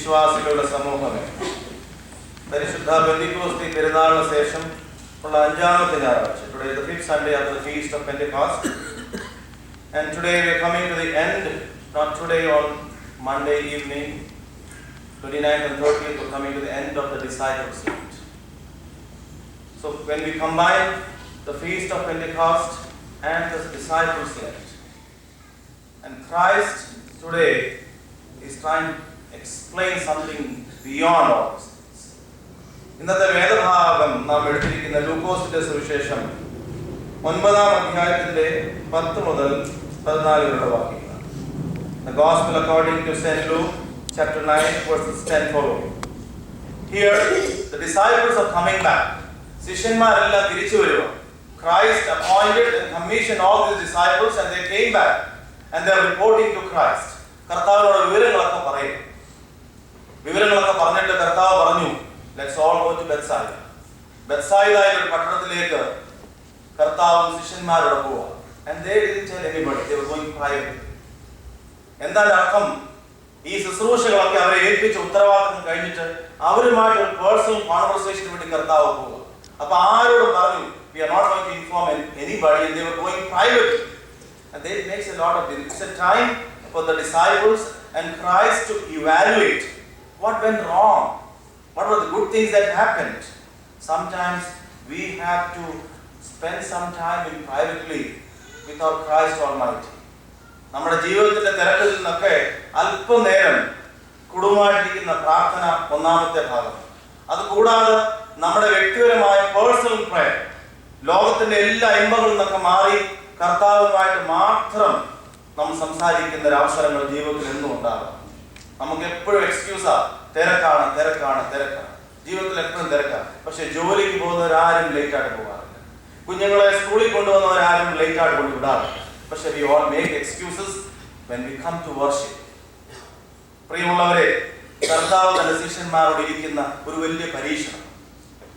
വിശ്വാസികളുടെ സമൂഹമേ, പരിശുദ്ധ പെന്തിക്കോസ്തി പെരുന്നാളിന് ശേഷം ഉള്ള അഞ്ചാമത്തെ ഞായറാഴ്ച. Today is the fifth Sunday after the feast of Pentecost, and today we are coming to the end, not today on Monday evening 29th and 30th, we are coming to the end of the disciples' feast. So when we combine the feast of Pentecost and the disciples' feast, and Christ today is trying to explain something beyond all this. ഇന്നത്തെ വേദഭാഗം നാം എടുത്തിരിക്കുന്ന ലൂക്കോസിന്റെ സുവിശേഷം 9-ാം അധ്യായത്തിന്റെ 10 മുതൽ 14 വരെയുള്ള വാക്യങ്ങളാണ്. The Gospel according to St. Luke, chapter 9, verses 10 following. Here, the disciples are coming back. ശിഷ്യന്മാരെല്ലാം തിരിച്ചു വരുക. Christ appointed and commissioned all these disciples, and they came back and they are reporting to Christ. കർത്താവിനോട് വിവരങ്ങളൊക്കെ പറയും. വിവരങ്ങളൊക്കെ പറഞ്ഞിട്ട് കർത്താവ് പറഞ്ഞു, let's all go to Bethsaida. ബെത്സായിദ എന്ന പട്ടണത്തിലേക്ക് കർത്താവും ശിഷ്യന്മാരോട് പോവാ. And they didn't tell anybody, they were going private. എന്താണ് അർത്ഥം? ഈ ശുശ്രൂഷകളൊക്കെ അവരെ ഏൽപ്പിച്ച ഉത്തരവാദിത്തം കഴിഞ്ഞിട്ട് അവരുമായിട്ട് ഒരു പേഴ്സണൽ കോൺവെർസേഷന് വേണ്ടി കർത്താവ് പോവുക. അപ്പൊ ആരോടും പറഞ്ഞു, we are not going to inform anybody, and they were going private. And that makes a lot of difference. It's a time for the disciples and Christ to evaluate what went wrong. What were the good things that happened? Sometimes we have to spend some time in privately with our Christ Almighty. നമ്മുടെ ജീവിതത്തിന്റെ തിരക്കിൽ നിന്നൊക്കെ അല്പം നേരം കുടുംബമായിട്ടിരിക്കുന്ന പ്രാർത്ഥന ഒന്നാമത്തെ ഭാഗം. അതുകൂടാതെ നമ്മുടെ വ്യക്തിപരമായ പേഴ്സണൽ പ്രയർ, ലോകത്തിന്റെ എല്ലാ ഇമ്പകളിൽ നിന്നൊക്കെ മാറി കർത്താവുമായിട്ട് മാത്രം നമ്മൾ സംസാരിക്കുന്ന ഒരു അവസരങ്ങൾ ജീവിതത്തിൽ എന്നും ഉണ്ടാകാം. നമുക്ക് എപ്പോഴും എക്സ്ക്യൂസാ, തിരക്കാണ് തിരക്കാണ് തിരക്കാണ്, ജീവിതത്തിൽ എപ്പോഴും തിരക്കാണ്. പക്ഷെ ജോലിക്ക് പോകുന്നവരാരും ലേറ്റ് ആയിട്ട് പോകാറില്ല. കുഞ്ഞുങ്ങളെ സ്കൂളിൽ കൊണ്ടുവന്നവരാരും ലേറ്റ് ആയിട്ട് കൊണ്ട് വിടാറില്ല. പക്ഷെ we all make excuses when we come to worship. പ്രിയമുള്ളവരെ, കർത്താവ് തന്റെ ശിഷ്യന്മാരോട് ഇരിക്കുന്ന ഒരു വലിയ പരീക്ഷണം.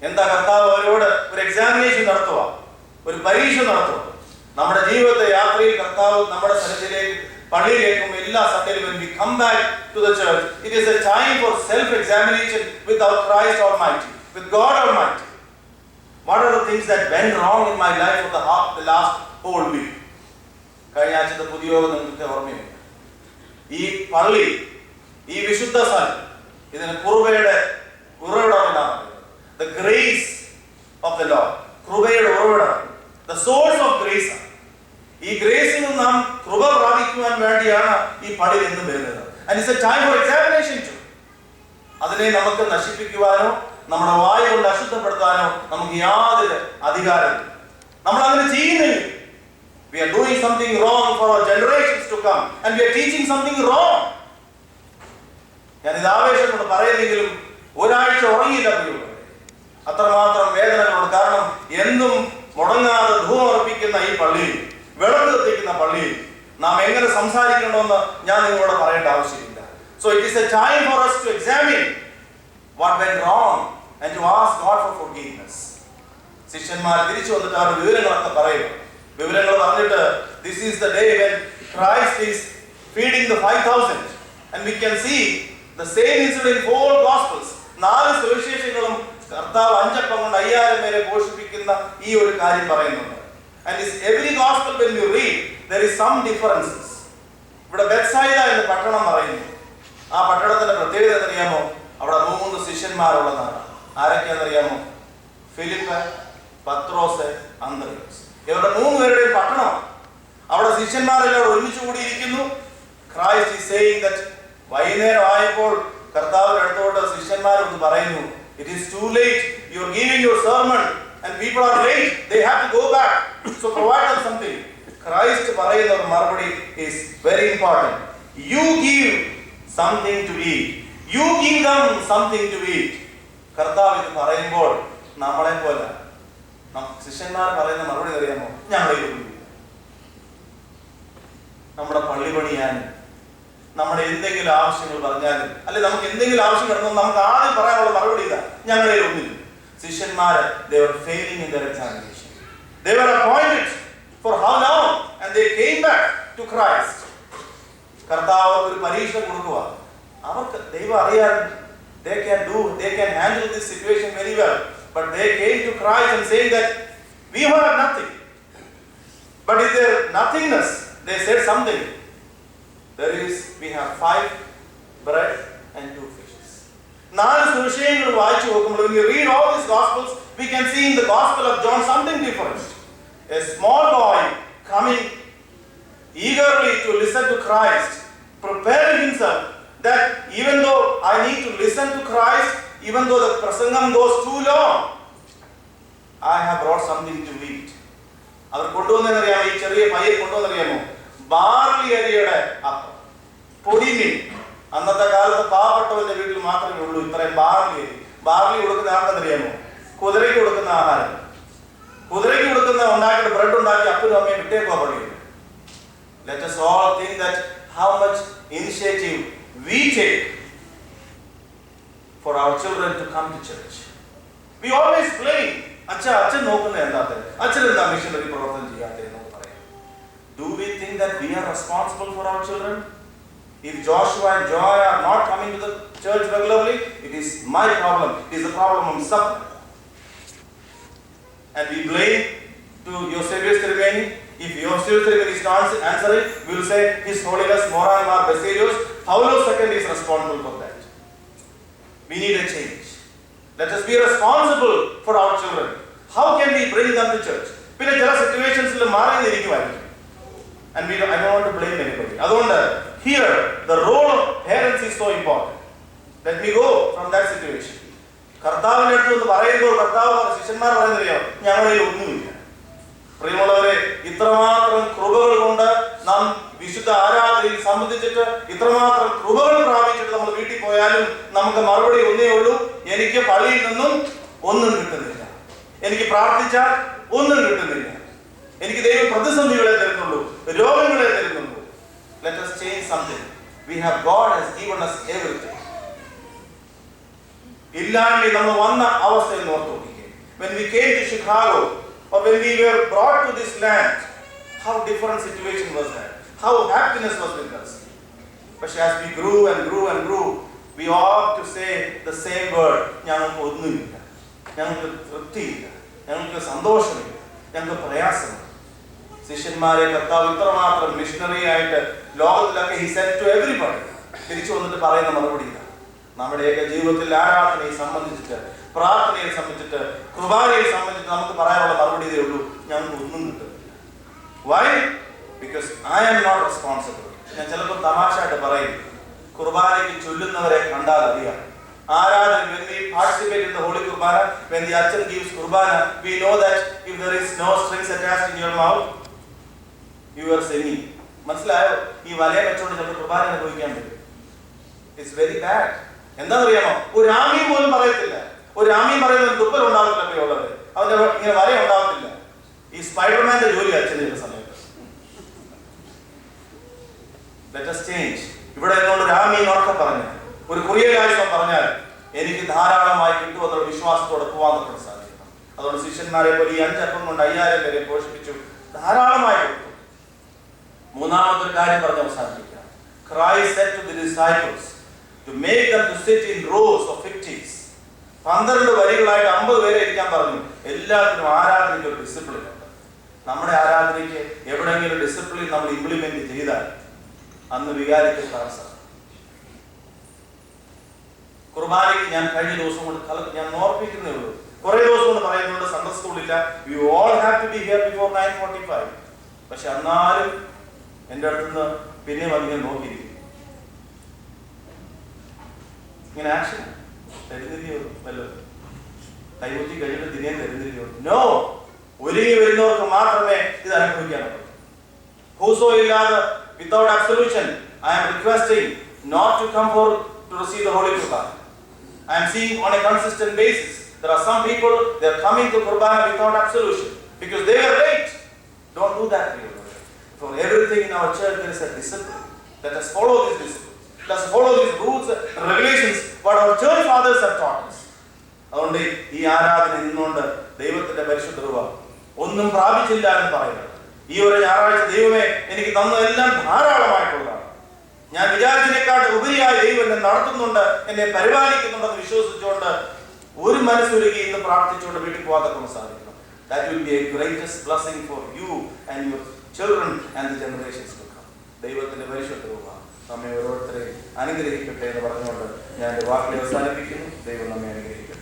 എന്താ കർത്താവ് അവരോട് ഒരു എക്സാമിനേഷൻ നടത്തുക, ഒരു പരീക്ഷ നടത്തുക. നമ്മുടെ ജീവിതത്തെ യാത്രയിൽ കർത്താവ് നമ്മുടെ സ്ഥലത്തിലേക്ക് പള്ളിയിലേക്കും എല്ലാ സൺഡേയിലും when we come back to the church, it is a time for self examination with our Christ Almighty, with God Almighty. What are the things that went wrong in my life for the last whole week? കഴിഞ്ഞ ആഴ്ചത്തെ പുതിയോഗം നിങ്ങൾക്ക് ഓർമ്മയുണ്ട്. ഈ പള്ളി, ഈ വിശുദ്ധ സ്ഥലം, ഇതിന് കുറുവയുടെ ഉറവിടമെന്നാണ് the grace of the Lord. കൃപയുടെ ഉറവിടം, the source of grace. ഈ ഗ്രേസിൽ നിന്ന് നാം കൃപ പ്രാപിക്കുവാൻ വേണ്ടിയാണ് ഈ പള്ളി എന്നും വരുന്നത്. And it's a time for examination too. അതിനെ നമുക്ക് നശിപ്പിക്കുവാനോ നമ്മുടെ വായു കൊണ്ട് അശുദ്ധപ്പെടുത്താനോ നമുക്ക് യാതൊരു അധികാരമില്ല. നമ്മൾ അങ്ങനെ ചെയ്യുന്നില്ല. We are doing something wrong for our generations to come, and we are teaching something wrong. ഞാൻ ഇത് ആവേശം കൊണ്ട് പറയുന്നെങ്കിലും ഒരാഴ്ച ഉറങ്ങിയില്ല പ്രിയമുള്ളവരെ. അത്രമാത്രം വേദനകളുണ്ട്. കാരണം എന്നും മുടങ്ങാതെ ധൂമർപ്പിക്കുന്ന ഈ പള്ളിയിൽ, വിളക്ക് കത്തിക്കുന്ന പള്ളിയിൽ നാം എങ്ങനെ സംസാരിക്കണമെന്ന് ഞാൻ നിങ്ങളോട് പറയേണ്ട ആവശ്യമില്ല. So it is a time for us to examine what went wrong and to ask God for forgiveness. ശിഷ്യന്മാർ തിരിച്ചു വന്നിട്ട് അവരുടെ വിവരങ്ങളൊക്കെ പറയുക. വിവരങ്ങൾ പറഞ്ഞിട്ട് this is the day when Christ is feeding the 5,000, and we can see the same incident in 4 Gospels. 4 സുവിശേഷങ്ങളും കർത്താവ് 5 അപ്പം കൊണ്ട് 5,000 പേരെ പോഷിപ്പിക്കുന്ന ഈ ഒരു കാര്യം പറയുന്നുണ്ട്. And is every gospel when you read, there is some differences. ഇവിടെ ബെത്സായിദ എന്ന പട്ടണം പറയുന്നു. ആ പട്ടണത്തിന്റെ പ്രത്യേകത എന്നറിയാമോ? അവിടെ 3 ശിഷ്യന്മാരുള്ളതാണ്. ആരൊക്കെയാണെന്നറിയാമോ? ഫിലിപ്പ്, പത്രോസ്, അന്ത്രയോസ്. ഇവരുടെ 3 പേരുടെയും പട്ടണമാണ്. അവിടെ ശിഷ്യന്മാരെല്ലാം ഒരുമിച്ച് കൂടിയിരിക്കുന്നു. Christ is saying that വൈകുന്നേരം ആയപ്പോൾ കർത്താവിന്റെ അടുത്തോട്ട് ശിഷ്യന്മാരോട് പറയുന്നു, it is too late, you are giving your sermon and people are late, they have to go back, so provide them something. Christ പറയുന്ന ഒരു മറുപടി is very important. You give something to eat, you give them something to eat. കർത്താവ് ഇത് പറയുമ്പോൾ നമ്മളെ പോലെ ശിഷ്യന്മാർ പറയുന്ന മറുപടി അറിയാമോ? ഞങ്ങളെ നമ്മുടെ പള്ളി പണിയാനും നമ്മുടെ എന്തെങ്കിലും ആവശ്യങ്ങൾ പറഞ്ഞാലും അല്ലെ നമുക്ക് എന്തെങ്കിലും ആവശ്യം കിടന്നു നമുക്ക് ആദ്യം പറയാനുള്ള മറുപടി ഇതാ, ഞങ്ങളെ ഒന്നില്ല. ശിഷ്യന്മാര് they were failing in their examination. They were appointed for how long and they came back to Christ. കർത്താവ് ഒരു പരീക്ഷ കൊടുക്കുക. അവർക്ക് ദൈവം അറിയാൻ, they can handle this situation very well. But they came to Christ and saying that we have nothing. But in their nothingness, they said something. We have 5 bread and 2 fishes. 4 സുവിശേഷങ്ങൾ വായിച്ചു നോക്കുമ്പോൾ, when we read all these gospels, we can see in the gospel of John something different. A small boy coming eagerly to listen to Christ, preparing himself that even though I need to listen to Christ, even though the prasangam goes too long, I have brought something to eat. അവർ കൊണ്ടുവന്നറിയാമോ? ഈ ചെറിയ പയ്യെ കൊണ്ടുവന്നറിയാമോ? Barley അരിയുടെ അപ്പം, പൊടിമീൻ. അന്നത്തെ കാലത്ത് പാവപ്പെട്ടവന്റെ വീട്ടിൽ മാത്രമേ ഉള്ളൂ ഇത്രയും ബാർലി അരി. ബാർലി കൊടുക്കുന്ന ആർക്കെന്നറിയാമോ? കുതിരയ്ക്ക് കൊടുക്കുന്ന ആഹാരം. കുതിരയ്ക്ക് കൊടുക്കുന്ന ഉണ്ടാക്കിയിട്ട് ബ്രെഡ് ഉണ്ടാക്കി അപ്പനും അമ്മയും വിട്ടേക്കുവാ പള്ളിയിൽ. Let us all think that how much initiative we take for our children to come to church. We always blame. അച്ഛൻ നോക്കുന്ന എന്താ, അച്ഛൻ എന്താ മിഷനറി പ്രവർത്തനം ചെയ്യാത്തതെന്ന് പറയാം. Do we think that we are responsible for our children? If Joshua and Joy are not coming to the church regularly, it is my problem. It is the problem of some. And we blame to Eusebius Tribeni. If Eusebius Tribeni is not answering, we will say His Holiness Moran Mar Basilius Paulos II is responsible for that. We need a change. Let us be responsible for our children. How can we bring them to church? പിന്നെ ചില സിറ്റുവേഷൻസിൽ മാറി നിൽക്കുമായിരിക്കും. And I don't want to blame anybody. അതുകൊണ്ട് here the role of parents is so important. Let me go from that situation. കർത്താവിന്റെ അടുത്ത് ഒന്ന് പറയുമ്പോൾ കർത്താവ് ശിഷ്യന്മാർ പറയുന്നറിയോ, ഞങ്ങളിൽ ഒന്നുമില്ല. പ്രിയമുള്ളവരെ, ഇത്രമാത്രം കൃപകൾ കൊണ്ട് നാം വിശുദ്ധ ആരാധനയിൽ സംബന്ധിച്ചിട്ട് ഇത്രമാത്രം കൃപകൾ പ്രാപിച്ചിട്ട് നമ്മൾ വീട്ടിൽ പോയാലും നമുക്ക് മറുപടി ഒന്നേ ഉള്ളൂ, എനിക്ക് പള്ളിയിൽ നിന്നും ഒന്നും കിട്ടുന്നില്ല, എനിക്ക് പ്രാർത്ഥിച്ചാൽ ഒന്നും കിട്ടുന്നില്ല, എനിക്ക് ദൈവം പ്രതിസന്ധികളെ തരുന്നുള്ളൂ, രോഗങ്ങളെ തരുന്നുള്ളൂ. Let us change something. God has given us everything. ഇല്ലാണ്ട് നമ്മൾ വന്ന അവസ്ഥയിൽ നോക്കി നോക്കിക്കേ. When we came to Chicago or when we were brought to this land, how different situation was that? How happiness was with us. But as we grew and grew and grew, we ought to say the same word. ഞങ്ങൾക്ക് ഒന്നുമില്ല, ഞങ്ങൾക്ക് തൃപ്തിയില്ല, ഞങ്ങൾക്ക് സന്തോഷമില്ല, ഞങ്ങൾക്ക് പ്രയാസമില്ല. ശിഷ്യന്മാരെ കർത്താവ് ഇത്രമാത്രം മിഷണറി ആയിട്ട് ലോകത്തിലൊക്കെ he said to everybody. തിരിച്ചു വന്നിട്ട് പറയുന്ന മറുപടി ഇല്ല. നമ്മുടെയൊക്കെ ജീവിതത്തിൽ ആരാധനയെ സംബന്ധിച്ചിട്ട്, പ്രാർത്ഥനയെ സംബന്ധിച്ചിട്ട്, കുർബാനയെ സംബന്ധിച്ചിട്ട് നമുക്ക് പറയാനുള്ള മറുപടി ഇതേ ഉള്ളൂ, ഞങ്ങൾക്ക് ഒന്നും കിട്ടുന്നില്ല. Why? Because I am not responsible. ഞാൻ ചിലപ്പോൾ തമാശയായിട്ട് പറയും, കുർബാനയ്ക്ക് ചൊല്ലുന്നവരെ കണ്ടാൽ അറിയാം. ആരാധന, when we participate in the Holy Kurbana, when the Archan gives Kurbana, we know that if there is no strings attached in your mouth, you are singing. മനസ്സിലായോ? ഈ വലയെ വെച്ചോണ്ട് ചിലപ്പോൾ കുർബാന അനുഭവിക്കാൻ പറ്റും. It's very bad. എന്താണെന്നറിയാമോ? ഒരു ആമീൻ പോലും പറയത്തില്ല. ഒരു ആമീൻ പറയുന്ന തുപ്പൽ ഉണ്ടാകത്തില്ല. പ്രിയമുള്ളവർ, അവന്റെ ഇങ്ങനെ വല ഉണ്ടാകത്തില്ല. ഈ സ്പൈഡർമാന്റെ ജോലി അച്ഛൻ ചെയ്യുന്ന സമയത്ത്. Let us change. ഇവിടെ എന്നോട് ഒരു ആമീൻ ഉറക്കം പറഞ്ഞു, ഒരു കുറിയലായുസം പറഞ്ഞാൽ എനിക്ക് ധാരാളമായി കിട്ടുമെന്നുള്ള വിശ്വാസത്തോടെ പോകാൻ നമുക്ക് സാധിക്കണം. അതുകൊണ്ട് ശിഷ്യന്മാരെ പോലെ ഈ 5 അപ്പം കൊണ്ട് 5000 പേരെ പോഷിപ്പിച്ചു, ധാരാളമായി കൊടുത്തു. മൂന്നാമത്തെ ഒരു കാര്യം പറഞ്ഞ് അവസാനിപ്പിക്കാം. Christ said to the disciples to make them to sit in rows of 50s. 12 വരികളായിട്ട് 50 പേരെ ഇരിക്കാൻ പറഞ്ഞു. എല്ലാത്തിനും ആരാധനയ്ക്ക് ഒരു ഡിസിപ്ലിൻ ഉണ്ട്. നമ്മുടെ ആരാധനയ്ക്ക് എവിടെയെങ്കിലും ഡിസിപ്ലിൻ നമ്മൾ ഇംപ്ലിമെന്റ് ചെയ്താൽ അന്ന് വികാരിക്ക് തടസ്സം. കുർബാനയ്ക്ക് ഞാൻ കഴിഞ്ഞ ദിവസം കൊണ്ട് ഞാൻ ഓർപ്പിക്കുന്നേ ഉള്ളൂ. കുറെ ദിവസം കൊണ്ട് പറയുന്നുണ്ട് സൺഡേ സ്കൂളില്ല, you all have to be here before 9:45. പക്ഷെ എന്നാലും എൻ്റെ അടുത്തുനിന്ന് പിന്നെയും അതിങ്ങനെ നോക്കിയിരിക്കും. ഇങ്ങനെ ആക്ഷൻ തരുന്നില്ലയോ, വല്ലതും കൈമുറ്റി കഴിഞ്ഞിട്ട് തിരിയാൻ തരുന്നില്ലയോ? നോ, ഒരുങ്ങി വരുന്നവർക്ക് മാത്രമേ ഇത് അനുഭവിക്കാനുള്ളൂ. ഹൂസോ ഇല്ലാതെ without absolution, I am requesting not to come forward to receive the Holy Kurbana. I am seeing on a consistent basis there are some people, they are coming to Kurbana without absolution because they are late. Don't do that, people. For everything in our church there is a discipline. Let us follow this discipline. Let us follow these rules and regulations what our church fathers have taught us. അതുകൊണ്ട് ഈ ആരാധന നിന്നുകൊണ്ട് ദൈവത്തിന്റെ പരിശുദ്ധ രൂപ ഒന്നും പ്രാപിച്ചില്ല എന്ന് പറയുന്നത്, ഈ ഒരു ഞായറാഴ്ച ദൈവമേ എനിക്ക് തന്നതെല്ലാം ധാരാളമായിട്ടുള്ളതാണ്, ഞാൻ വിചാരിച്ചതിനേക്കാൾ ഉപരിയായി ദൈവം എന്നെ നടത്തുന്നുണ്ട്, എന്നെ പരിപാലിക്കുന്നുണ്ടെന്ന് വിശ്വസിച്ചുകൊണ്ട് ഒരു മനസ്സൊരുക്കി ഇന്ന് പ്രാർത്ഥിച്ചുകൊണ്ട് വീട്ടിൽ പോകാതെ സാധിക്കണം. That will be a greatest blessing for you and your children and the generations to come. ദൈവത്തിന്റെ പരിശുദ്ധവുമാണ് നമ്മെ ഓരോരുത്തരെയും അനുഗ്രഹിക്കട്ടെ എന്ന് പറഞ്ഞുകൊണ്ട് ഞാൻ എൻ്റെ വാക്കുകൾ അവസാനിപ്പിക്കുന്നു. ദൈവം നമ്മെ അനുഗ്രഹിക്കട്ടെ.